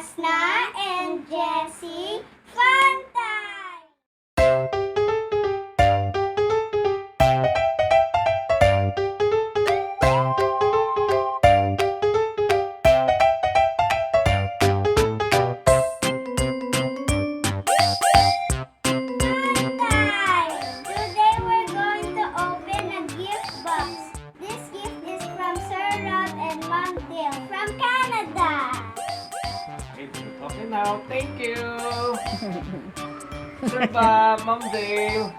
Jasna and Jesi Fun Time! Today we're going to open a gift box. This gift is from Sir Rod and Mom Dale from Canada. Okay now, thank you. Sir Bob, Mom Dale.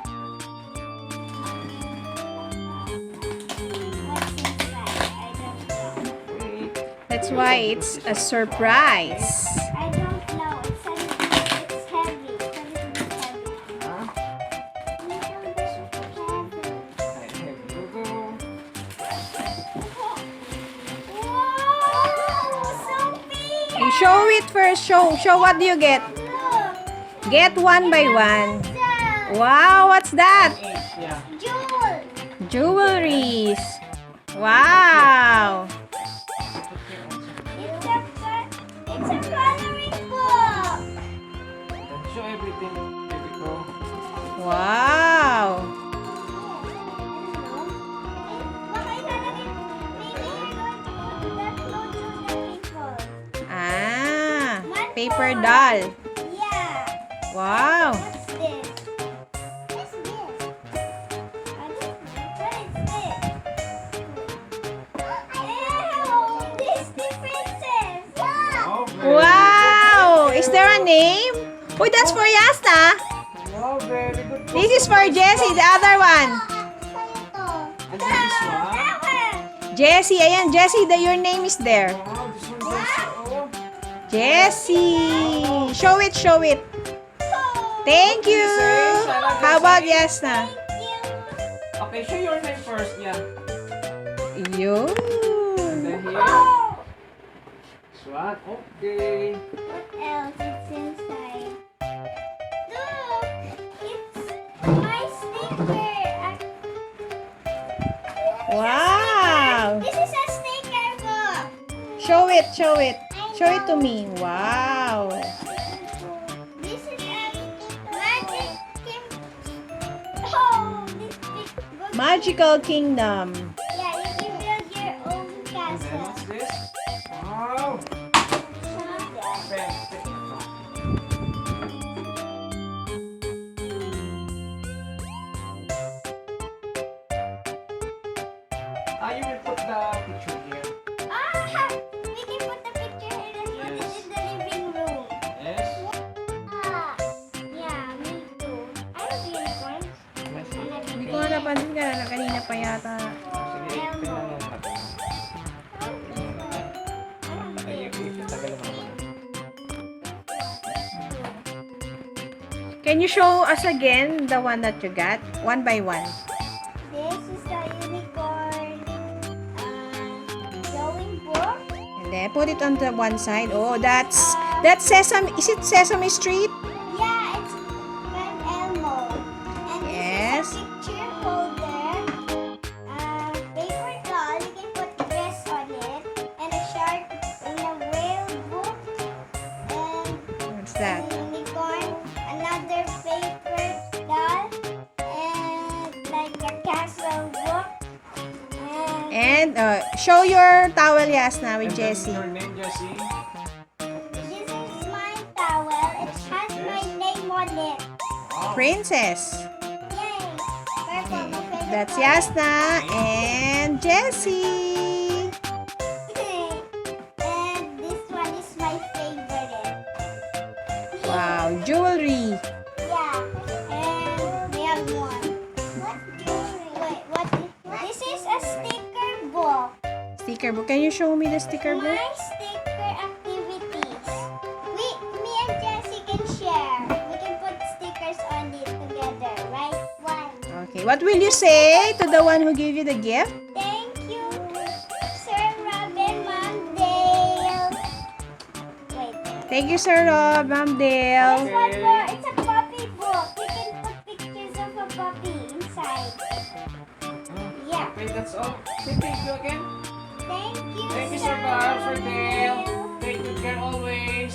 What's inside? I don't know. Wait. That's why it's a surprise. I don't know. It's heavy. It's a little bit heavy. Huh? I have you go. Whoa! So big! You show it first. Show what do you get. Look! Get one by one. It's Wow, what's that? Yeah. jewel! Jewelries. Wow. It's a coloring book! Show everything. Here we go. Wow. Baka ilalagay, maybe you're going to put that clothes on the people. Ah, One paper more. doll. Yeah. Wow. What's this? What's this? What is this? Ew! Disney princess! Oh, very Wow. Is there a name? Oh, that's for Yasna. good. Wow, very good. This is for Jessie, the other one. And then this one. That one! Jessie, ayan, Jessie, your name is there. Wow, this one also. Jessie. Show it, show it. Thank you. How about Yasna? Okay, show your name first. Yeah. Yo. And then here. Oh! This one. Okay. What else is inside? Look! It's my sticker! Wow. This is a sticker book! Show it, show it. Show it to me. Wow. This is a magic kim. Oh, this big book. Magical Kingdom. Yeah, you can build your own And then castle. what's this? Wow. Pen. You will put the picture here. Ah, we can put the picture here and put it in the living room. Yes. Ah, yeah, me too. I have unicorns. Yes. Hindi ko nga napansin ka na kanina pa yata. Sige, tingnan mo natin. Ay, tagal naman. Can you show us again the one that you got? One by one. This is the unicorn drawing book. And then put it on the one side. Oh, that's Sesame. Is it Sesame Street? Yeah, it's Van Elmo. And Yes. this is a picture holder. Paper doll. You can put dress on it. And a shark in a whale book. And What's that? unicorn. Another paper doll. And like a castle book. And And show your towel, Yasna, with And then Jessie. your name, Jessie. this is my towel. It has my name on it. Wow. Princess. Yay! Purple, my favorite That's color. Yasna and Jessie. And this one is my favorite. Wow, jewelry. Yeah. And we have one. What jewelry? Wait, what? This is a sticker book. Sticker book. Can you show me the sticker book? My sticker activities. Me and Jessie can share. We can put stickers on it together, right? One. Okay, what will you say to the one who gave you the gift? Thank you, Sir Robin Mondale. Wait. Thank you, Sir Rob, Ma'am Dale. There's one more. It's a puppy book. You can put pictures of a puppy inside. Yeah. Okay, that's all. Say thank you again. Thank you, Thank you, Sir Sir Bob, Sir Dale. Mondale. Take good care always.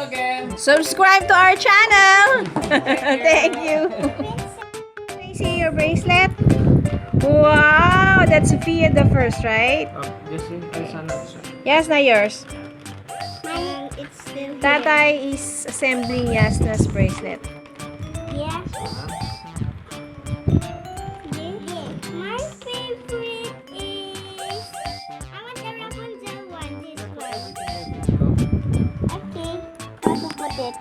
again. Subscribe to our channel. Thank you. Can I see your bracelet? Wow, that's Sophia the first, right? Jesse, ay sana. Yasna, yours. Mine, it's still here. Tatay is assembling Yasna's bracelet. Yeah. My favorite is I want the Rapunzel one. This one. Okay. How to put it?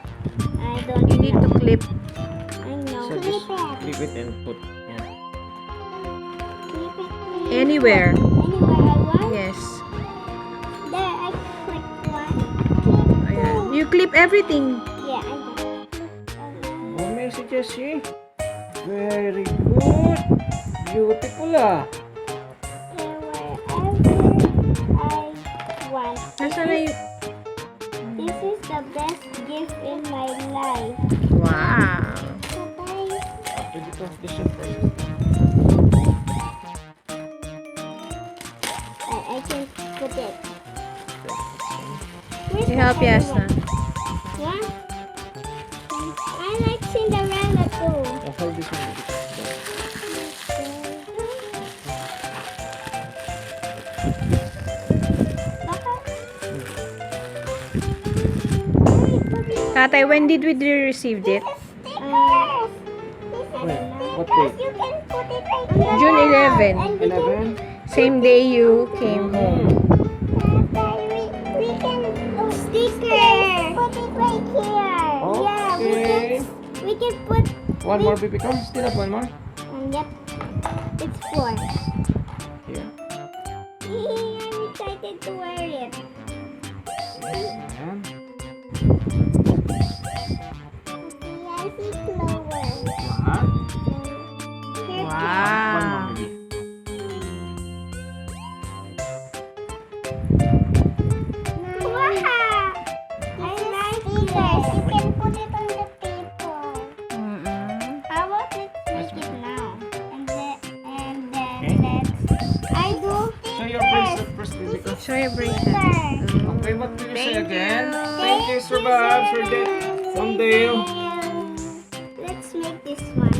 I don't You need to know. clip. I know. So Clip just it. clip it and put. Yeah. Clip it. Anywhere. Anywhere I want. Yes. There, I click one. Clip Ayan. two. You clip everything. Yeah, I got it. Oh, Messi Jesse. Very good. Beautiful ah. Wherever I want. Nasaan na yung... This is the best gift in my life. Wow. Bye-bye. Pwede ko this one first. I can put it. You help Yasna. Yeah? I like Cinderella too. I'll hold this one. Tatay, when did we receive it? What date? You can put it right here. June 11. And we 11? Same day you came home. we can sticker. Put it right here. Yeah, Okay. we can put. One more baby come. Still have one more. Yep, it's 4. Here. I'm excited to wear it. Ayan. Yes, it's lower. One. Here, One Wow. more baby. Wow! I like stickers. You can put it on the table. Mm-mm. How about let's make it now? And then Okay. let's. I do So your bracelet first baby come. Show your bracelet. stickers. Okay, what will you say Thank again? you. Thank you, Sir Babs, for the thumbnail. Let's make this one.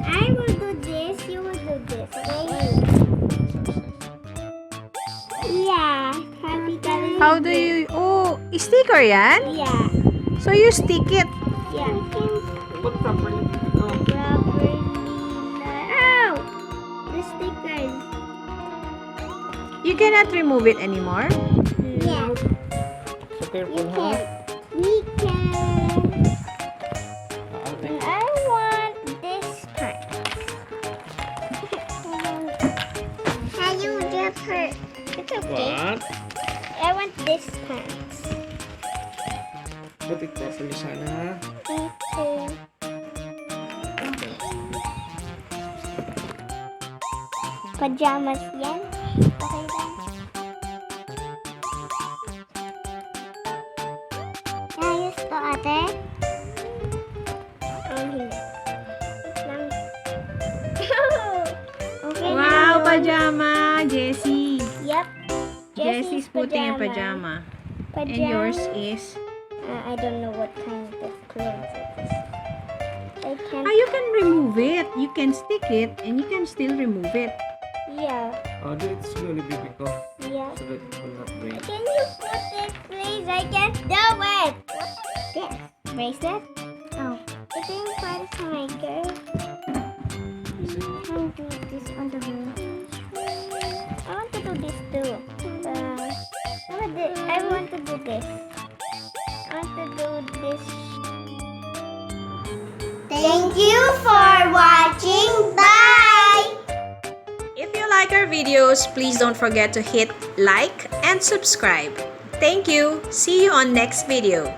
I will do this. You will do this. Okay? Yeah. Happy Halloween. How do you... Oh, sticker yan? Yeah. So you stick it. Yeah. Put properly baby come. Properly. Ow! The stickers. You cannot remove it anymore. Yeah. So careful, You huh? can. We can. I'll take And I want this part. How you get hurt? It's okay. What? I want this part. Put it properly sana. Okay. Pajamas yan. Okay lang. Ayos to ate. Hindi. Wait lang. Okay na Wow, yun. pajama. Jessie. Yep. Jessie's putting a pajama. And yours is... I don't know what kind of clothes it is. I can. Ah, you can remove it. You can stick it and you can still remove it. Yeah. Oh, do it slowly baby come. Yeah. So that it will not break. Can you put it, please? I can't do it. This bracelet. Oh, ito yung para sa my girl. I'll do this on the room. I want to do this too. I want to do this. I want to do this. Thank you for watching. Bye. If you like our videos, please don't forget to hit like and subscribe. Thank you. See you on next video.